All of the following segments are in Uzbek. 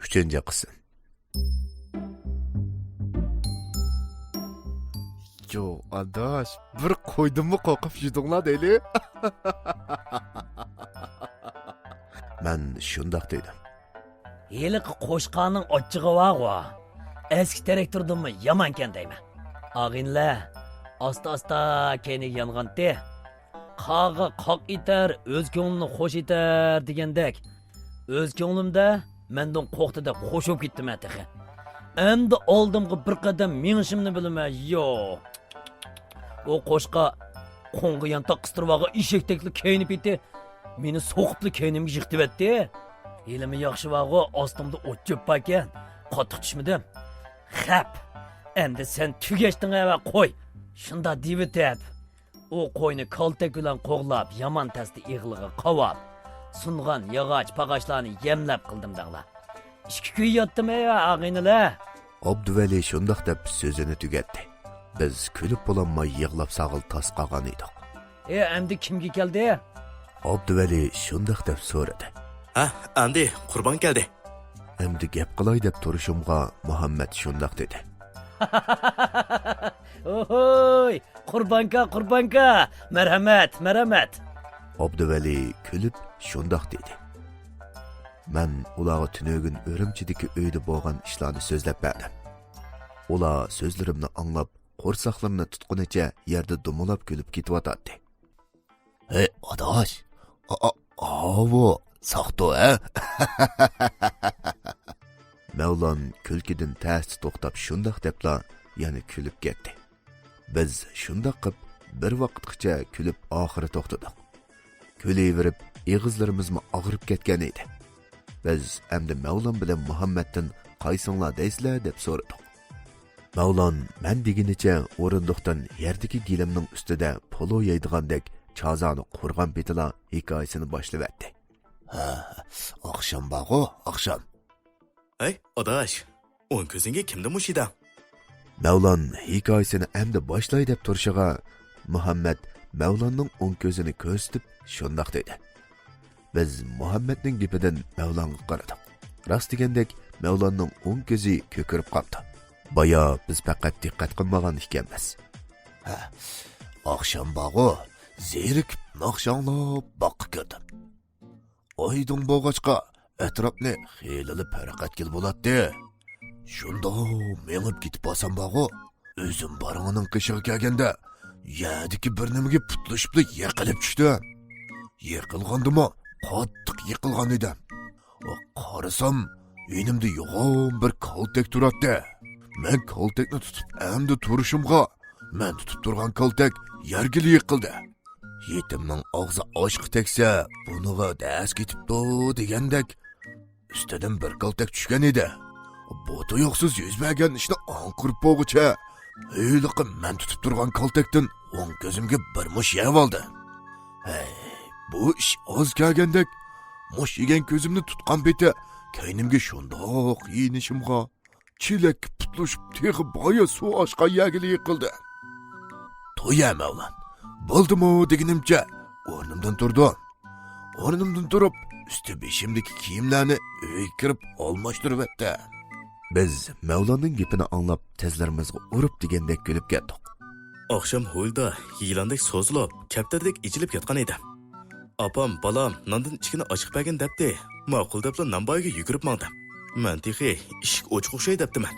3. qism. Yo, adaş, bir koydun mu qoqib yudunglar deyli? Men shundaq dedim. Heliqi qo'shqonning ochchig'i vaqo. Eski traktordanmi yamankan deyman. Ag'inlar, asta-asta kenig yong'andi. Qog'i qoq etar, o'z ko'nglini xo'sh etar degandek. O'z ko'nglimda mendan qo'qdi deb qo'shib ketdim ataxi. Endi oldimga bir qadam mengishimni bilaman. Yo'q. O qo'shqa qo'ng'i yantoq qistirvog'i eshakdekli kiyinib eti. Meni so'qibli kiyinimga yiqtibatdi. Elimi yaxshi vaqo ostimda o't cho'p ekan. Qattiq tushmadim. Xap. Endi sen tugashding va qo'y. Shunda divitab. O qo'yni kaltak bilan qo'g'lab, yomon tasdi ig'lig'i qovab, sungan yog'och pag'ashlarni yemlab qildim dag'la. 2 kun yotdim ey ag'inilar. Abduvali shundaq deb so'zini tugatdi. Biz kulib bo'lanmay yig'lab sağıl tas qolgan edik. Endi kimga keldi? Abduvali shundaq deb so'radi. Ha, endi Qurban keldi. Endi gap qilay deb turishimga Muhammad shundaq dedi. Ohoy, Qurbanka, marhamat. Abduvali kulib shundaq dedi. Men ularga tunugin Örümchidagi uyda bo'lgan ishlarni so'zlab berdim. Ular so'zlarimni anglab, qo'rsaqlarini tutqunicha yerda dumulab kulib ketyotdi. Hey, adaş. Bu saqto, ha? Mevlan kulkidan ters to'xtab shundaq debla yana kulib ketdi. Biz shundaq qilib bir vaqtgacha kulib oxiri to'xtadik. Kulayverib, ig'izlarimizmi og'rib ketgan edi. Biz endi Mevlan bilan Muhammaddan qaysinglar deysizlar deb so'radik. Mevlan men deginicha o'rindiqdan yerdagi gilimning ustida polo yeydigandek chazani qurgan betila hikoyasini boshlab Ha, oqshom bag'o, oqshom. Hey, adaş, o'n ko'zingga kimda mushida? Mevlan hikoyasini endi boshlay deb turishiga Muhammad Mevlanning o'ng ko'zini ko'rsatib shundaq dedi. Biz Muhammadning gapidan Mevlonga qaradik. Rost degandek Mevlanning o'ng ko'zi ko'kirib qoldi. Baya biz faqat diqqat qilmagan ekanmiz. Ha, oqshom bag'o, zerikib naqshonlab boqib ko'rdim. Oydin bo'lg'achqa atrofni xeylilib harakatgil bo'ladi. Shunda mengib ketib bo'lsam bag'o, o'zim baringning qishig'i kelganda yerdagi bir nimaga putlashib yiqilib tushdim. Yiqilgandimi, qattiq yiqilgan edim. Qarasam, yonimda yo'g'on bir kaltak turadi. Men kaltakni tutib endi turishimga, men tutib turgan kaltak yerga yiqildi. Yetimning og'zi oshqi tegsa, buniga das ketibdi degandek ustidan bir kaltak tushgan edi. Bu tuyoqsiz yuz bergan ishni anqirib bo'lguncha, heyliqim men tutib turgan kaltakdan o'ng ko'zimga bir mush yeb oldi. Hey, bu ish oz kelgandek, mush yegan ko'zimni tutgan beti kaynimga shundoq yeyinishimga chilak putlushib teg'i boya suv oshgan yagili yiqildi. To'ya Mevlan. Bo'ldimi deganimcha o'rnimdan turdim. O'rnimdan turib, üstü beshimdagi kiyimlarni uyga kirib almashtirib etdi. Biz Mevlanning gapini anglab, tezlarimizga urib degandek kulib ketdik. Oqshom ho'lda yilondek so'zilib, kaptardek ichilib yotgan edi. Apam, balam nondan ichkini ochiq bergan debdi. Ma'qul debla namboyga yugurib mangdim. Men texi ishik ochiq o'xshay debdiman.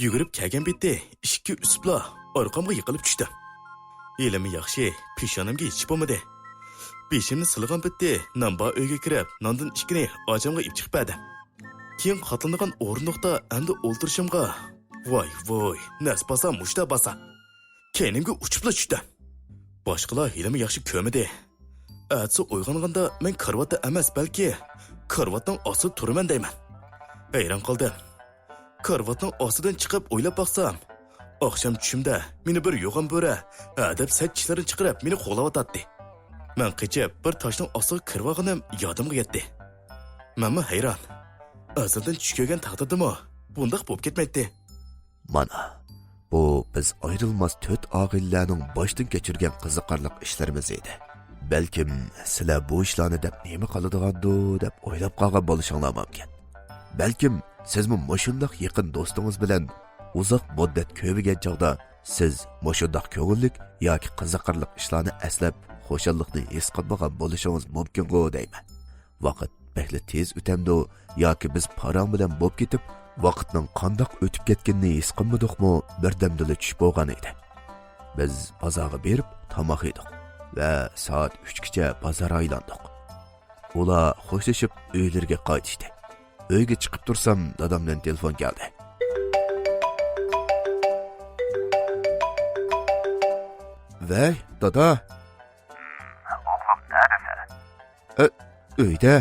Yugurib kelgan bitdi, ishikka usibla orqamga yiqilib tushdim. Elimi yaxshi, peshonamga hech bo'lmadi. Beshimni silg'an bitdi, namba uyga kirib, nondan ishkini ochamga ip chiqib berdim. Keyin qatlangan o'rindiqda endi o'ltirishimga, voy, nas basa mushta basa. Kenimga uchibla tushdim. Boshqalar elimi yaxshi ko'midi. Atsi uyg'onganda men karvatda emas, balki karvatning ostida turaman deyman. Hayron qoldim. Karvatning ostidan chiqib o'ylab baqsam, oqshom tushimda meni bir yo'g'on bo'ra adab sach tishlarini chiqarib meni qo'g'layotdi. Men qichib bir toshning ostiga kirvag'inim yodimga yetdi. Menmi hayron. Azaldan tush ko'rgan taqdirdimi bundoq bo'lib ketmaydi. Mana bu biz ayrılmaz 4 og'illarning boshdan kechirgan qiziqarli ishlarimiz edi. Balkim sizlar bu ishlarni deb nima qiladigandu deb o'ylab qolgan bo'lishinglar mumkin. Balkim sizmi mushundoq yaqin do'stingiz bilan uzoq muddat ko'rmagan chog'da siz mushundoq ko'ngillik yoki qiziqarli ishlarni eslab xo'shallikni his qilmagan bo'lishingiz mumkin-ku deyman. Vaqt bekli tez o'tamdi yoki biz param bilan bo'lib ketib, vaqtning qandoq o'tib ketganini his qilmadikmi, birdamdili tushib bo'lgan edi. Biz bozorga berib tomoq yedik va soat 3 gacha bozor aylandik. Ular xo'shlashib uylariga qaytishdi. Uyga chiqib tursam, dadamdan telefon keldi. Vay, dada. Oğlum neredesin? Uyda.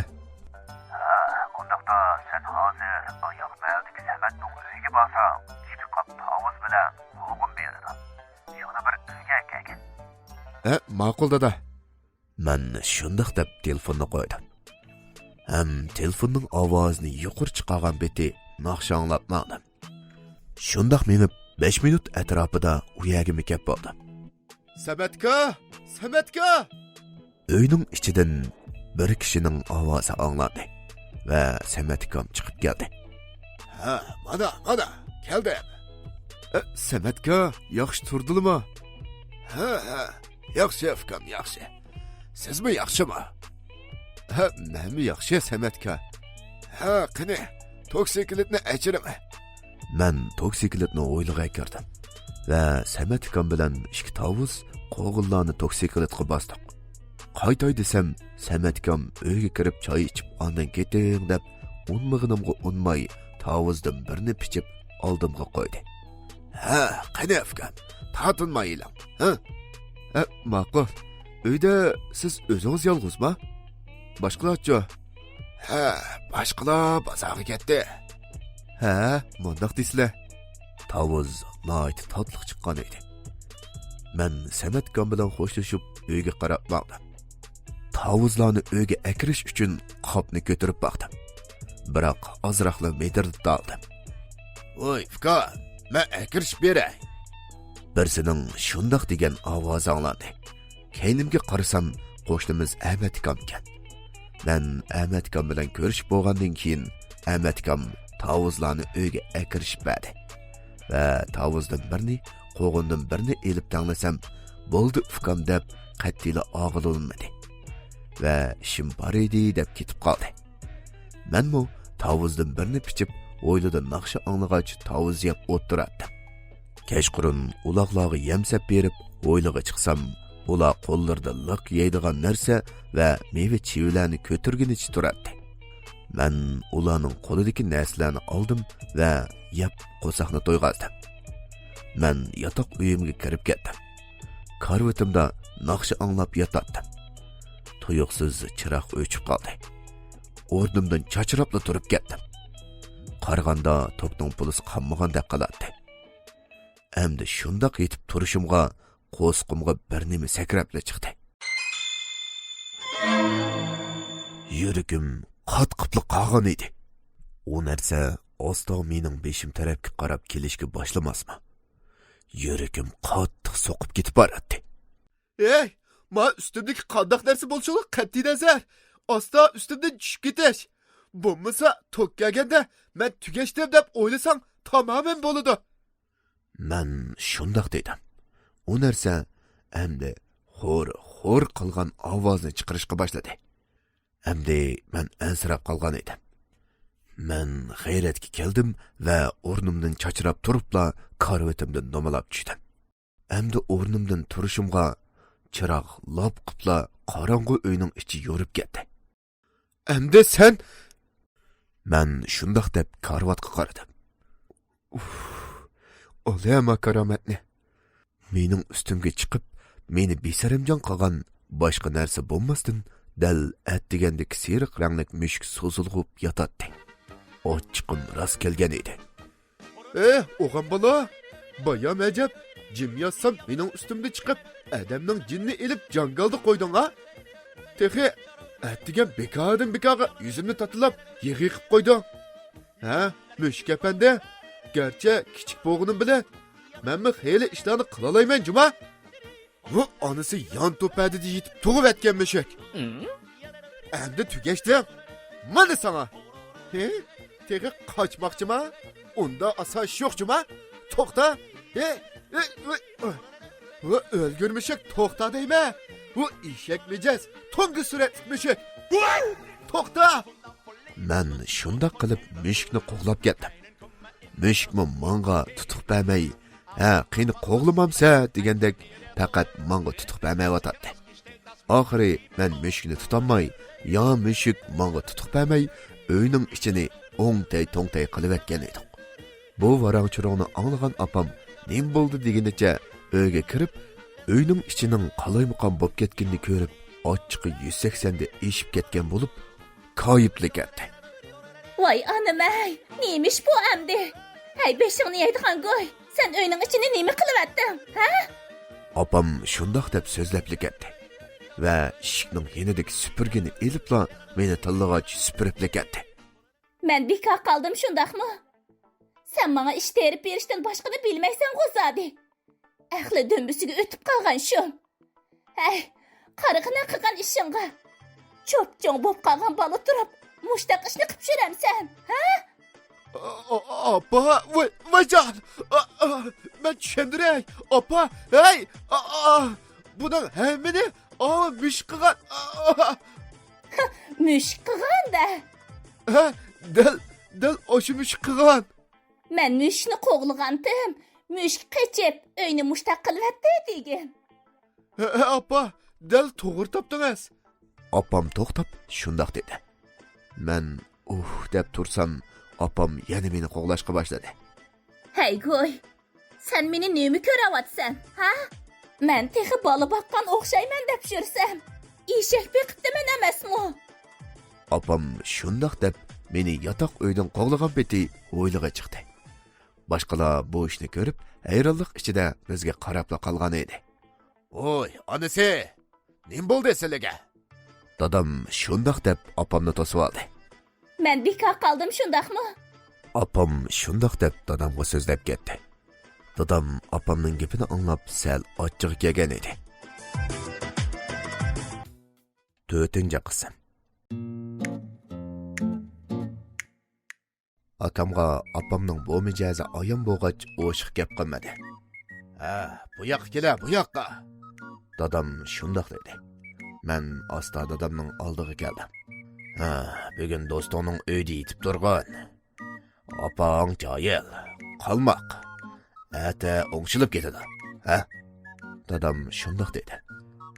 Ondaqda sen hazır ayak meldeki Semet'in uyga barsan, iki kap tavuz bilen oğlum berdi. Şunu bir uyga kelgin. Ma'qul dada. Men shundoq deb telefonni qo'ydim. Ham telefonning ovozini yuqori chiqargan beti naqsh anglabmadim. Shundoq menib 5 minut atrofida uyagim kelib bo'ldi. Sabatka! Sabatka! Uyning ichidan bir kishining ovozi anglandi va Samatkam chiqib keldi. Ha, mana, keldim. Samatka, yaxshi turdingmi? Ha, yaxshi afkam, yaxshi. Sizmi yaxshimi? Ha, menmi yaxshi Samatka. Ha, qani, toksikletni achirimi? Men toksikletni o'yliga kirdim va Samatkam bilan ikki tovus qo'g'illarni toksikletga bosdik. Qaytay desam, Samatkam uyga kirib choy ichib ondan keting deb unmag'inimga unmay tovuzdan birini pichib oldimga qo'ydi. Ha, qani afkam, tatinmaylang. Ha? Ma'qul. Uyda siz o'zingiz yolg'izmi? Boshqalarchi? Ha, boshqalar bozorga ketdi. Ha, mundoq deysizlar. Tovuz nihoyat tatliq chiqqan edi. Men Samatkam bilan xo'shlashib uyga qarab bordim. Tovuzlarni uyga akirish uchun qopni ko'tarib baqdim. Biroq ozroqla medirib oldim. Voy, fika, men akirish beray. Birsining shundoq degan ovoz anglandi. Keynimga qarasam, qo'shnimiz Ahmadkam ekan. Men Ahmadkam bilan ko'rishib bo'lgandan keyin Ahmadkam tovuzlarni uyga akirishib berdi. Va tovuzdan birini, qo'g'indan birini elib tanglasam, bo'ldi ufkam deb qattila og'ilolmadi. Va ishim bor edi deb ketib qoldi. Menmu tovuzdan birini pichib, o'ylida naqsha anglag'ach tovuz yeb o'tiratdim. Kechqurun uloqlarga yemsab berib, o'yliga chiqsam, ular qo'llarida liq yeydigan narsa va meva chivilarni ko'tirgunicha turardi. Men ularning qo'lidagi narsalarni oldim va yeb qo'saqni to'yg'azdim. Men yotoq uyimga kirib ketdim. Karvatimda naqsha anglab yotatdim. Tuyuqsiz chiroq o'chib qoldi. O'rnimdan chachirabla turib ketdim. Qaraganda tokning pulisi qolmagandek qiladi. Endi shundoq yetib turishimga qo'sqimga bir nima sakrabla chiqdi. Yuragim qatqibli qolgan edi. U narsa osta mening beshim tarafga qarab kelishga boshlamasmi? Yuragim qattiq so'qib ketib boradi. Ey, men ustimdagi qandoq narsa bo'lishini qat'iy nazar, osta ustimdan tushib ketish. Bo'lmasa tok kelganda men tugashdim deb o'ylasang tamamen bo'ladi. Men shundoq dedim. U narsa endi xo'r qilgan ovozni chiqarishga boshladi. Endi men ansirab qolgan edim. Men g'ayratga keldim va o'rnimdan chachirab turibla karvatimdan nomalab tushdim. Endi o'rnimdan turishimga chiroq lop qipla qorong'u uyning ichi yo'rib ketdi. Endi sen... Men shundoq deb karvatga qaradim. Olama karomatni. Mening ustimga chiqib, meni besarimjon qilgan boshqa narsa bo'lmasdan, dal atdigandek seriq ranglik mushuk so'zilg'ib yotadi. Ochiqim rost kelgan edi. O'g'am bola, bayam ajab, jim yotsam mening ustimda chiqib, adamning jinni elib jangalda qo'yding ha? Texi atdigan bekoga yuzimni tatilab, yig'i qilib qo'yding. Ha, mushuk apanda, garchi kichik bo'g'inim bilan menmi xeyli ishlarni qila olayman juma. Bu onasi yon to'padida yetib tug'ib atgan mushuk. Endi tugashdim. Mana sana. Teki kaçmakçı mı? Onda asaş yokçu mu? Tokta. Ölgürmüşük tokta değil mi? Bu işekmeyeceğiz. Tongu süretmişik. Tokta. Ben şunda kılıp müşkni qoğlap ketdim. Müşkmi manga tutuq bermey, qiyni qoğlamamsa degandek faqat manga tutuq bermey otatdi. Oxiri men müşkni tutamay, ya müşk manga tutuq bermey, uyning ichini o'ngtay-to'ngtay qilib etgan edik. Bu varang-churug'ni anglagan opam nim bo'ldi deganicha uyga kirib, uyning ichining qalaymuqam bo'lib ketganini ko'rib, ochiqi 180 da eshib ketgan bo'lib, koyiblik etdi. Vay anam ey, neymiş bu emdi? Hey beşiğini yaydıgan goy, sen öyünün içine neymi kılıverttin, ha? Opam shundoq deb so'zlablik etdi va eshikning yenidagi supurgini elibla meni tillag'ach supuriblik etdi. Ben bekar kaldım şundak mı? Sen bana iş terip berişten başkını bilmeysen gozadi. Ahli dömbüsüge ötüp kalgan şun. Hey, karıgına kıgan işinga. Çok çoğun bop kalgan balı durup, muştak işini kıpşırem sen, ha? Apa, vacan, ben düşündürek, apa, hey, bunun hemini, müşkıgan, Müşkıgan da. del oşu müşkıgan. Ben müşkini koğlugandım. Müşk kaçıp, öyünü muştak kılıvertti degen. Apa, del toğır tapdınız. Apam to'xtab, shundoq dedi. Men deb tursam, apam yana meni qo'g'lashga boshladi. Hey goy, sen meni neymi körevatsan, ha? Men tehi balı bakkan okşayman dep şürsem, işek bekipti men emasmi? Apam shundoq deb meni yotoq uydan qo'g'lagan beti o'ylig'a chiqdi. Boshqalar bu ishni ko'rib, hayronlik ichida bizga qarabla qolgan edi. Oy, onasi, nim bo'ldi sizlarga? Dadam shundoq deb opamni to'sib oldi. Men bekar kaldım şundak mı? Opam shundoq deb dadamga so'zlab ketdi. Dadam opamning gapini anglab sal ochiq kelgan edi. 4-qism. Atamga opamning bu mijozi ayon bo'lg'ach o'shiq gap qilmadi. Bu yoqqa kela, bu yoqqa. Dadam shundoq dedi. Men asta dadamning oldiga keldim. Bugun do'stingning uyida yetib turgan. Opang joyil, qalmoq. Ata o'ngchilib ketadi. Dadam shundoq dedi.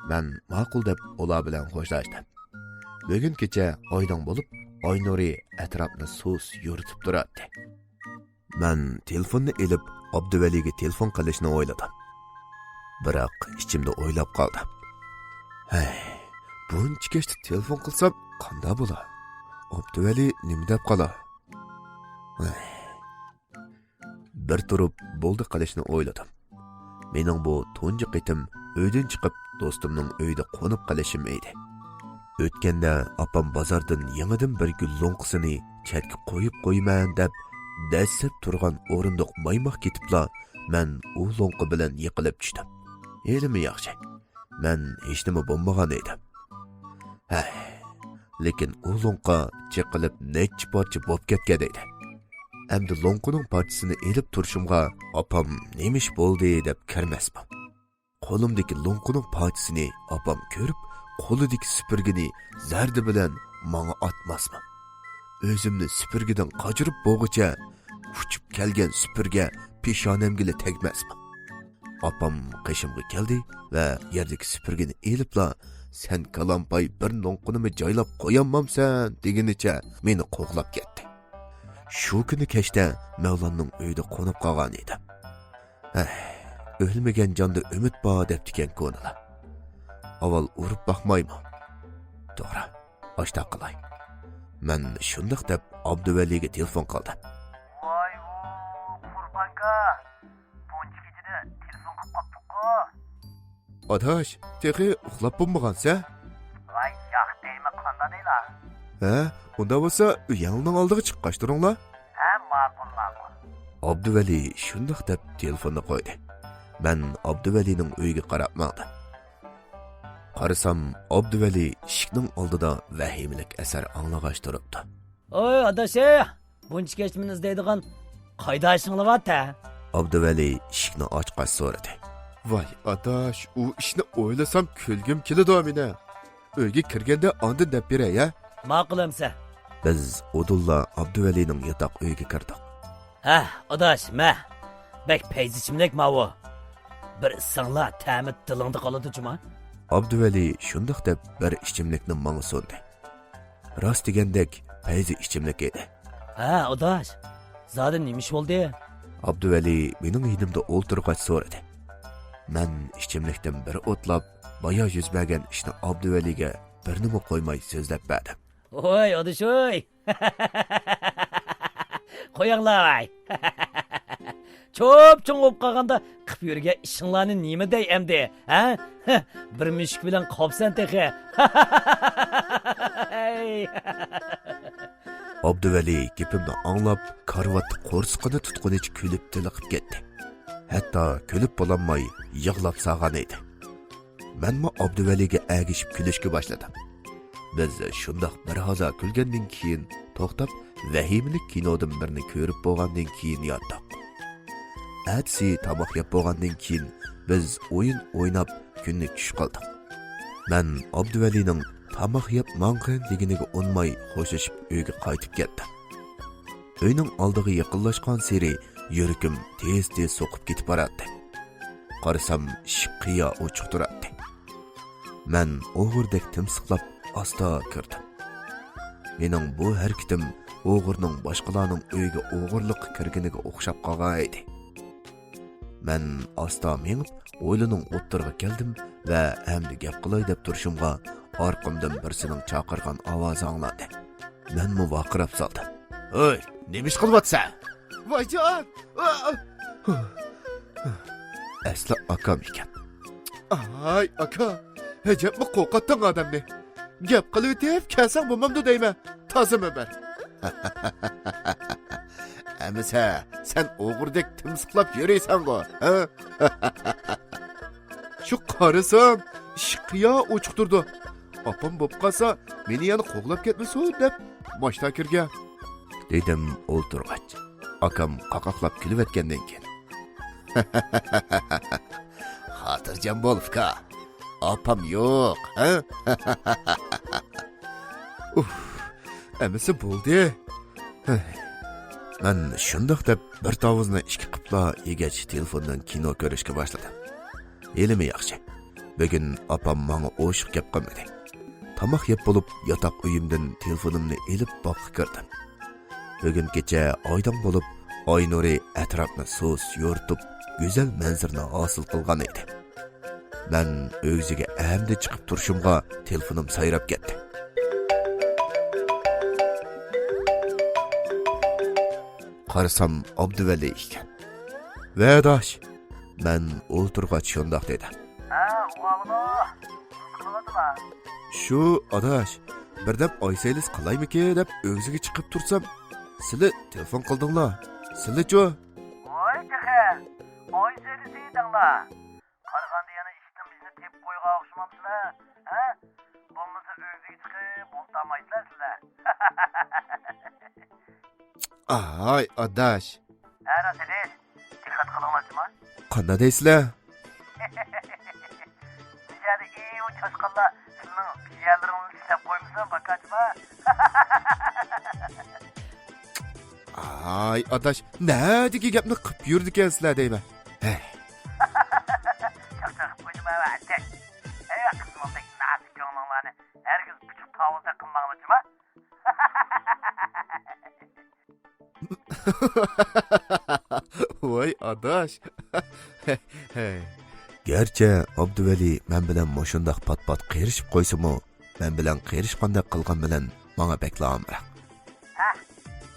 Men ma'qul deb ular bilan xo'shlashdim. Bugun kecha oydin bo'lib, oy nuri atrofni sus yuritib turadi. Men telefonni elib Abduvaliga telefon qilishni o'yladim. Biroq ichimda o'ylab qoldim. Buncha kechda telefon qilsam qanday bo'lar? Abduvali nima deb qolar? Bir turib bo'ldi qilishni o'yladim. Mening bu tunji qitim uydan chiqib do'stimning uyida qo'nib qolishim edi. O'tganda opam bozordan yangidan bir gul lo'nqisini chatga qo'yib qo'yman deb dasib turgan o'rindiq maymoq ketibla, men u lo'nqi bilan yiqilib tushdim. Elimi yaxshi. Men hech nima bo'lmagan edim. Lekin u lo'nqa chiqilib nechchi parcha bo'lib ketgan edi. Endi lo'nqining parchasini elib turishimga opam nemish bo'ldi deb kirmasman. Qo'limdagi lo'nqining parchasini opam ko'rib, qo'lidagi supurgini zardi bilan menga atmasman. O'zimni supurgidan qochirib bo'g'icha uchib kelgan supurga peshonamga tegmasman. Opam qishimga keldi va yerdagi supurgini elibla, sen kalampay bir lo'nqinimni joylab qo'yamamsan deganicha meni qo'g'lab ketdi. Shu kuni kechda Mavlonning uyida qo'nib qolgan edim. O'lmagan jonda umid bor debdikan ko'nala. Avval urib baxmayman. To'g'ri, oshta qilay. Men shundoq deb Abduvaliga telefon qildim. Voy, Qurbanka. Buncha kechada telefon qilib qoptiq-ku. Adash, texi uxlab bo'lmagansa? Voy, yo'q deymi, qanday deylar? Unda bo'lsa, uyingning oldiga chiqqach turinglar. Ma'qul. Abduvali shundoq deb telefonni qo'ydi. Men Abduvalining uyiga qarab maqdim. Qarasam, Abduvali eshikning oldida vahimlik asar anglag'ach turibdi. Oy adashi, buncha kech meni izlaydigan qayda ishinglayapti? Abduvali eshikni ochqach so'radi. Voy, adash, u ishni o'ylasam kulgim keladi meni. Uyga kirganda ondan deb beray, ya. Ma'qulamsa. Biz Udulla Abduvalining yotoq uyiga kirdik. Ha, odash, ma. Bek peyzichimlik mavu. Bir sangla ta'mid tilingda qoladi juma. Abduvali shundoq deb bir ichimlikni menga sundi. Rost degandek payzi ichimlik edi. Ha, odash. Zodi nima ish bo'ldi? Abduvali mening yonimda o'ltirgach so'radi. Men ichimlikdan bir o'tlab, boya yuz bergan ishni Abduvaliga bir nima qo'ymay so'zlab berdim. Oy, odash, oy. Qo'yinglar. Cho'p-cho'ng bo'lib qolganda qilib yurgan ishinglarni nima dey endi, ha? Bir mushuk bilan qopsan texe. Abduvali gapimni anglab, karvatni qo'rsqini tutqunicha kulib tiliqib ketdi. Hatto kulib bo'lolmay yig'lab sag'an edi. Menmi Abduvaliga agishib kulishga boshladim. Biz shundoq bir haza kulgandan keyin to'xtab, vahimlik kinodan birini ko'rib bo'lgandan keyin yotdik. Atsi tamoq yeb bo'lgandan keyin biz o'yin o'ynab kunni tush qildik. Men Abduvalining tamoq yeb mang'in deginiga unmay xo'shishib uyga qaytib ketdim. Uyning oldiga yaqinlashgan sari yuragim tez-tez so'qib ketib borardi. Qarasam, shiqiya ochiq turardi. Men o'g'urdek timsiqlab asta kirdim. Mening bu harakatim o'g'irning boshqalarning uyiga o'g'irlik kirganiga o'xshab qolgan edi. Men asta mengib o'ylining o'ttirga keldim va hamda gap qilay deb turishimga orqamdan birisining chaqirgan ovozi anglandi. Men muvaqirab soldim. "Oy, nima ish qilyapsan?" "Voyjon!" Asli akam ekan. "Ay, aka, hajabmi qo'rqatding odamni. Gap qilib deb kasang bo'lmamdi deyman. Tozimi ber." Amisa, sen o'g'urdek timsiqlab yuraysan-ku, ha? Shu qarasam, shiqiya ochiq turdi. Opam bo'p qolsa, meni yana qo'g'lab ketmasin deb boshda kirgan. Dedim o'ltirgach. Akam qaqoqlab kulib o'tgandan keyin. Xotirjam bo'l, uka. Opam yo'q, ha? Amisa bo'ldi. Men shundoq deb bir tovuzni ishga qipla yegach telefondan kino ko'rishga boshladim. Elimi yaxshi. Bugun opam menga o'shiq gap qilmadi. Tamoq yeb bo'lib yotoq uyimdan telefonimni elib boqib kirdim. Bugun kecha oydin bo'lib, oy nuri atrofni so'z yo'rtib, go'zal manzarni hosil qilgan edi. Men o'ziga amdi chiqib turishimga telefonim sayrab ketdi. Qarasam Abduvali ekan. "Vadash, men o'ltirgach shundoq dedi. Ha, o'g'lo. Qiladimi? Shu adash, birdan oysaylis qilaymiki deb o'ziga chiqib tursam, sizlar telefon qildinglar. Sizlar-chi? Voy texe. Oy serisi edinglar. Qaraganda yana ishdan bizni tep qo'yga o'xshamamsizlar. Ha? Bo'lmasa o'ziga chiqib bo'ltamaysizlar sizlar. Ay, adash. Ana siz diqqat qilinglarmi? Qanday deysizlar? Nijadi u chashqanlar sizning piyalaringizni tishlab qo'ymasa bakachma. Ay, adash, nədiki gapni qilib yurdikansizlar deyman. Hey. Chaqchaq qo'yma va atak. Ey qismimdek nasib ko'nglinlarni hergiz kuchib tavozda qilmanglarmi? Voy adash. Gerçi Abduvali men bilan moshundaq pat-pat qerishib qo'ysimi, men bilan qerishqanda qilgan bilan menga bekla amroq. Ha,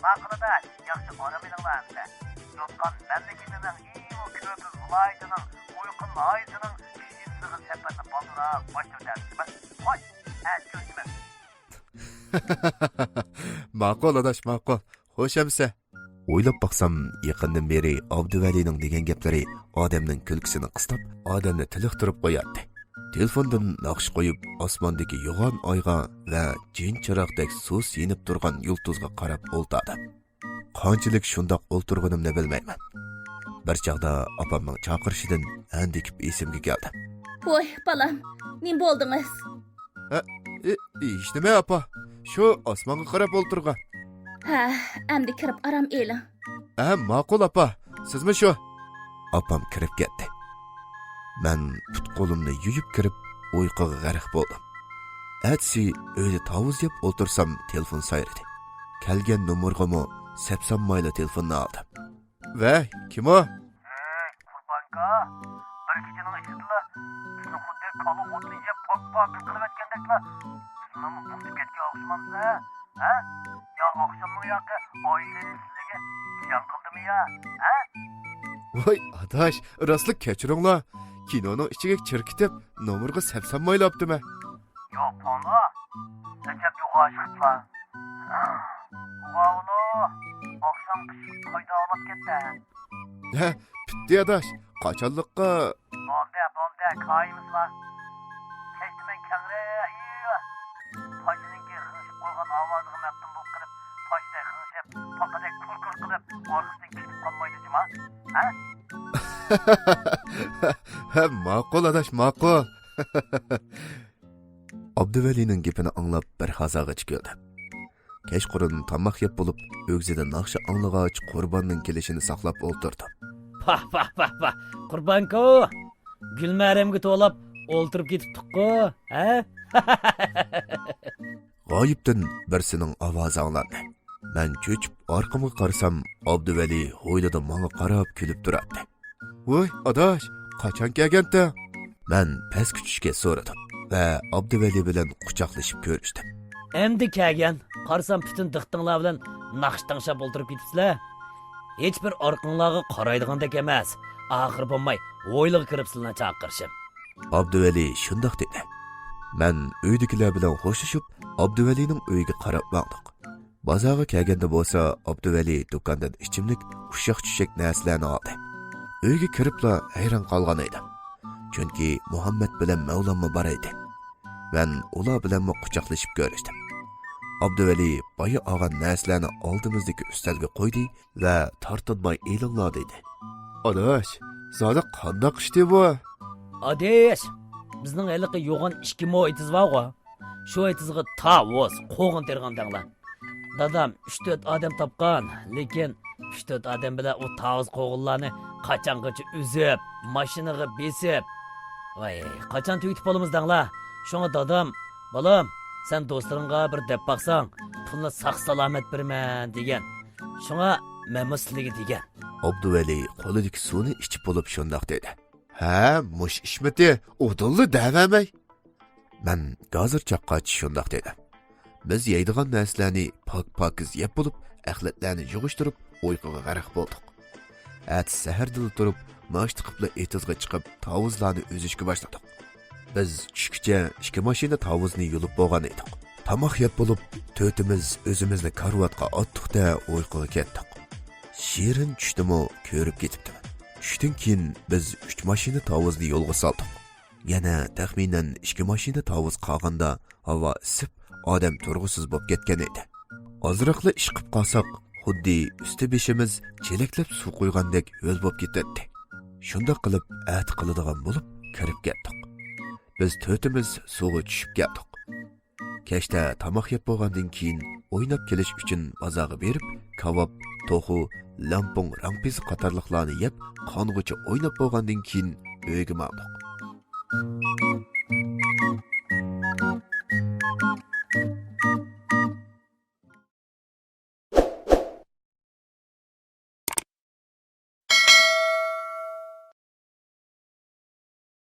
ma'qulda yaxshi o'ramaydilar sizlar. Yotqan mamlakatining eng ko'p viloyatining uyqun oyisining kishisiga safarni baldira boshlayapsizmi? Qo'y, cho'chma. Ma'qul adash, ma'qul. Xo'shamsa. O'ylab baqsam, yaqindan beri Abduvalining degan gaplari odamning kulkisini qistab, odamni tiliqtirib qo'yardi. Telefondan naqsh qo'yib, osmondagi yo'g'on oyga va jin chiroqdek suz yenib turgan yulduzga qarab o'ltirdi. qanchalik shundoq o'ltirganimni bilmayman. Bir chaqda opamning chaqirishidan andikib esimga keldi. Voy balam, nim bo'ldingiz? Hech nima opa, shu osmonga qarab o'ltirgan. Ha, endi kirib aram eling. Ma'qul opa, sizmi shu? Opam kirib ketdi. Men put qo'limni yuyib kirib uyquga g'arq bo'ldim. Atsi uyda tavuz yeb o'tirsam telefon sayridi. Kelgan nomergami sepsanmayla telefonni oldim. Va, kim o? Qurbanka, bir kişinin içindela bizni xuddi kalı otni yeb pok qilib etgandeklar. Sizni unutib ketgan o'xshamamsiz, ha? Yo oqshomning yoqi oilangiz sizlarga ziyon qildimi ya, ha? Voy, adash, rostlik kechiringlar. Kinoning ichiga chirkitib, nomerga sepsanmayla olibdimi? Yo pona, acab yo'g'oshibsan. Vavlo, oqshom qish qayda olib ketdi. Bitti adash, qachonliqqa Bo'ldi, qayimiz var. Kechtimen kangre, Paşiniki hınışıp koygan avazığı meptun bulup kılıp, paşidek hınışıp, pakadek kur kılıp, arkasından kitip kalmaydı cima, ha? ma'qul adash, ma'qul. Abduvalining gapini anglab bir hazag'ich keldi. Kechqurun tamoq yeb bo'lib, o'g'zida naqshi anglag'ach qurbonning kelishini saqlab o'ltirdi. Pah. Qurbanko, Gulmaramga to'lab o'ltirib ketibdi-ku, ha? G'oyibdan birsining ovozi anglandi. Men cho'chib orqamga qarasam, Abduvali ho'ylada menga qarab kulib turardi. "Voy, adash, qachon kelganda?" Men past kuchishga so'radim va Abduvali bilan quchoqlashib ko'rishdim. Endi kelgan, qarsam bütün diqtinglar bilan naqshtanshab o'ltirib ketibsizlar. Hech bir orqanglarga qaraydigandek emas. Oxir bo'lmay, o'yliga kiribsizlar chaqirishim. Abduvali shundoq dedi. Men uydagilar bilan xo'shishib, Abduvalining uyiga qarab bordik. Bozorga kelganda bo'lsa, Abduvali do'kondan ichimlik, ushaq-tushak narsalarni oldi. Uyga kiribla hayron qolgan edim. Chunki Muhammad bilan Mavlonmi bor edi. Men ular bilan quchoqlashib ko'rishdim. Abduvali boya olgan narsalarni oldimizdagi ustalga qo'ydi va tortinmay elinglar dedi. Adash, zoda qandoq ishdi bu? Adash, bizning haliqi yo'g'on 2 mo itiz bor-ku. Shu itizga tavus, qo'g'in tergandanglar. Dadam 3-4 odam topgan, lekin 3-4 odam bilan o tavus qo'g'inlarni qachongacha uzib, mashinaga besib. Voy, qachon tuyitib bo'lamizdanglar? Shunga dadam, "Balam, sen do'stlaringga bir deb baqsang, pulni saq salomat berman" degan. Shunga memusligi degan. Abduvali qo'lidagi suvni ichib bo'lib shundoq dedi. "Ha, mush ishmiti, o'dilli davamay." Men gazir chaqqach shundoq dedim. Biz yeydigan narsalarni pok-pokiz yeb bo'lib, axlatlarni yig'ishtirib, uyquga g'arq bo'ldik. At sahardil turib, mashti qibla etizga chiqib, tavuzlarni uzishga boshladik. Biz tushgacha 2 mashina tavuzni yulib bo'lgan edik. Tamoq yeb bo'lib, to'timiz o'zimizni karvatga otdiqda uyquga ketdik. Shirin tushdimi, ko'rib ketibdim. Tushdan keyin biz 3 mashina tavuzni yo'lga soldik. Yana taxminan 2 mashina tavuz qolganda havo isib, odam turg'usiz bo'lib ketgan edi. Ozroqla ish qilib qolsak, xuddi usti beshimiz chelaklab suv qo'ygandek yo'l bo'lib ketadi. Shunda qilib at qiladigan bo'lib kirib ketdik. Biz to'timiz suvga tushib keldik. Kechda tamoq yeb bo'lgandan keyin o'ynab kelish uchun bozorga berib, kavob, to'xu, lampong, rangpiz qatorliqlarni yeb, qong'icha o'ynab bo'lgandan keyin uyga bordik.